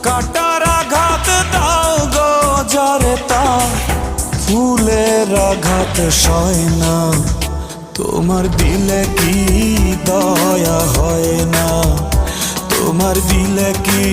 কাটার আঘাত দাও গো যারে তার, ফুলের আঘাত সয় না। তোমার দিলে কি দয়া হয় না, তোমার দিলে কি